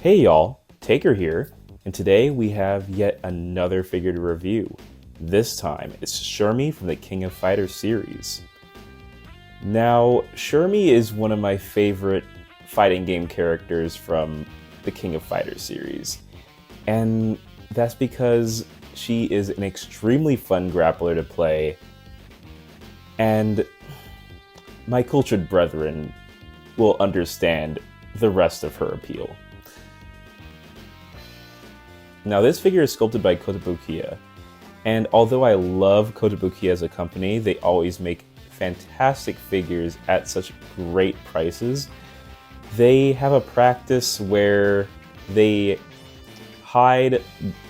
Hey y'all, Taker here, and today we have yet another figure to review. This time, it's Shermie from the King of Fighters series. Now, Shermie is one of my favorite fighting game characters from the King of Fighters series, and that's because she is an extremely fun grappler to play, and my cultured brethren will understand the rest of her appeal. Now, this figure is sculpted by Kotobukiya, and although I love Kotobukiya as a company, they always make fantastic figures at such great prices. They have a practice where they hide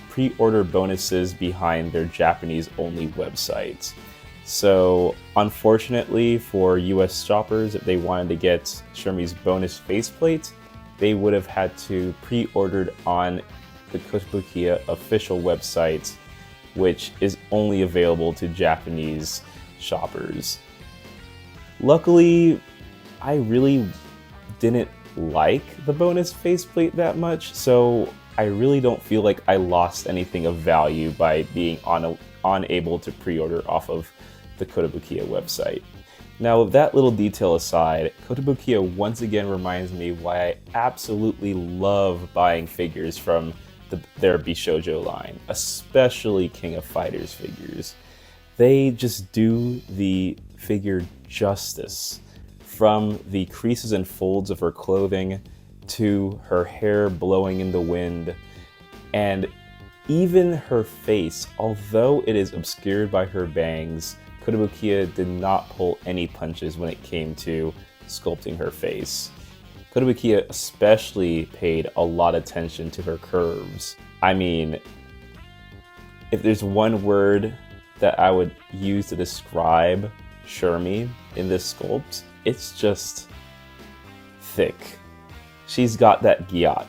pre-order bonuses behind their Japanese-only websites. So, unfortunately for US shoppers, if they wanted to get Shermie's bonus faceplate, they would have had to pre-order on the Kotobukiya official website, which is only available to Japanese shoppers. Luckily, I really didn't like the bonus faceplate that much, so I really don't feel like I lost anything of value by being unable to pre-order off of the Kotobukiya website. Now, with that little detail aside, Kotobukiya once again reminds me why I absolutely love buying figures from their Bishoujo line, especially King of Fighters figures. They just do the figure justice, from the creases and folds of her clothing to her hair blowing in the wind, and even her face. Although it is obscured by her bangs, Kotobukiya did not pull any punches when it came to sculpting her face. Kotobukiya especially paid a lot of attention to her curves. I mean, if there's one word that I would use to describe Shermie in this sculpt, it's just thick. She's got that GYATT.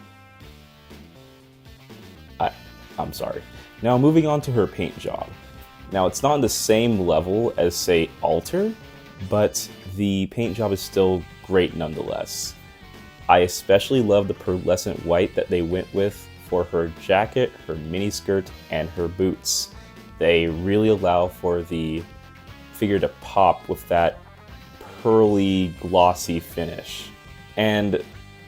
I'm sorry. Now moving on to her paint job. Now it's not on the same level as, say, Alter, but the paint job is still great nonetheless. I especially love the pearlescent white that they went with for her jacket, her miniskirt, and her boots. They really allow for the figure to pop with that pearly, glossy finish. And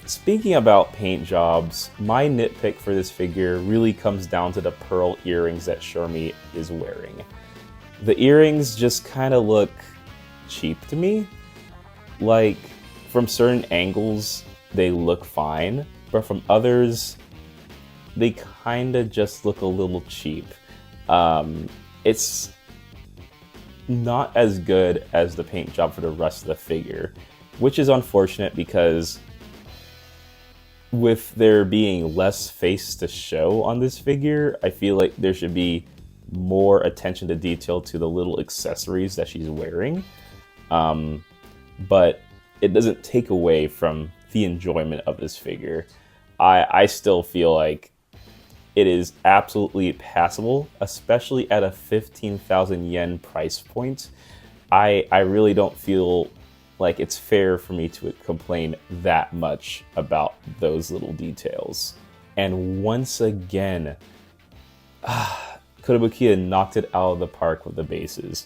speaking about paint jobs, my nitpick for this figure really comes down to the pearl earrings that Shermie is wearing. The earrings just kind of look cheap to me. Like, from certain angles, they look fine, but from others, they kind of just look a little cheap. It's not as good as the paint job for the rest of the figure, which is unfortunate because with there being less face to show on this figure, I feel like there should be more attention to detail to the little accessories that she's wearing. But it doesn't take away from the enjoyment of this figure. I still feel like it is absolutely passable, especially at a 15,000 yen price point. I really don't feel like it's fair for me to complain that much about those little details. And once again, Kotobukiya knocked it out of the park with the bases.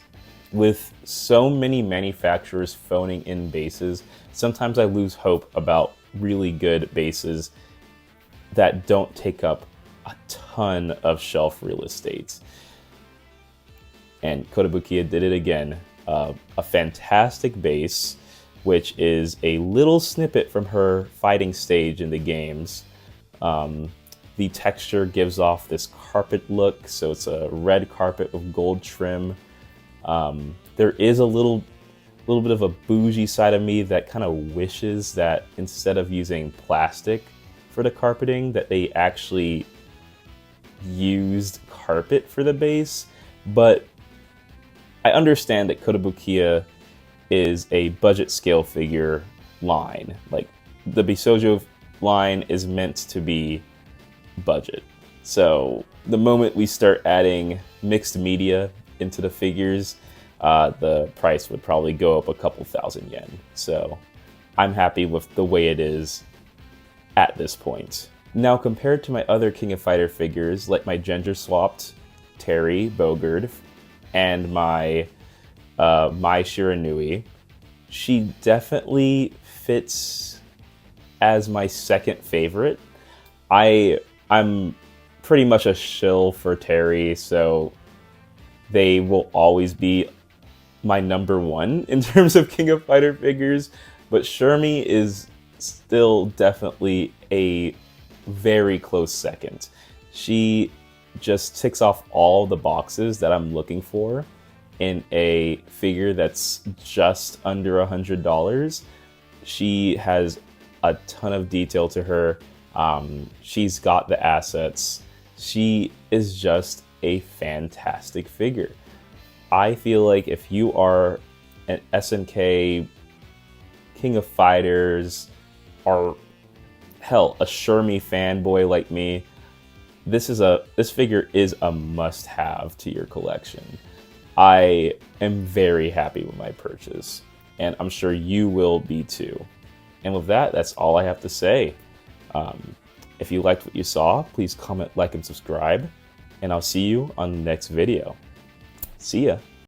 With so many manufacturers phoning in bases, sometimes I lose hope about really good bases that don't take up a ton of shelf real estate. And Kotobukiya did it again. A fantastic base, which is a little snippet from her fighting stage in the games. The texture gives off this carpet look, so it's a red carpet with gold trim. There is a little bit of a bougie side of me that kind of wishes that instead of using plastic for the carpeting, that they actually used carpet for the base. But I understand that Kotobukiya is a budget scale figure line. Like, the Bishoujo line is meant to be budget. So the moment we start adding mixed media into the figures, the price would probably go up a couple thousand yen. So I'm happy with the way it is at this point. Now, compared to my other King of Fighter figures, like my gender swapped Terry Bogard and my Shiranui, she definitely fits as my second favorite. I'm pretty much a shill for Terry, so they will always be my number one in terms of King of Fighter figures. But Shermie is still definitely a very close second. She just ticks off all the boxes that I'm looking for in a figure that's just under $100. She has a ton of detail to her. She's got the assets. She is just a fantastic figure. I feel like if you are an SNK King of Fighters, or hell, a Shermie fanboy like me, this figure is a must-have to your collection. I am very happy with my purchase, and I'm sure you will be too. And with that, that's all I have to say. If you liked what you saw, please comment, like, and subscribe, and I'll see you on the next video. See ya!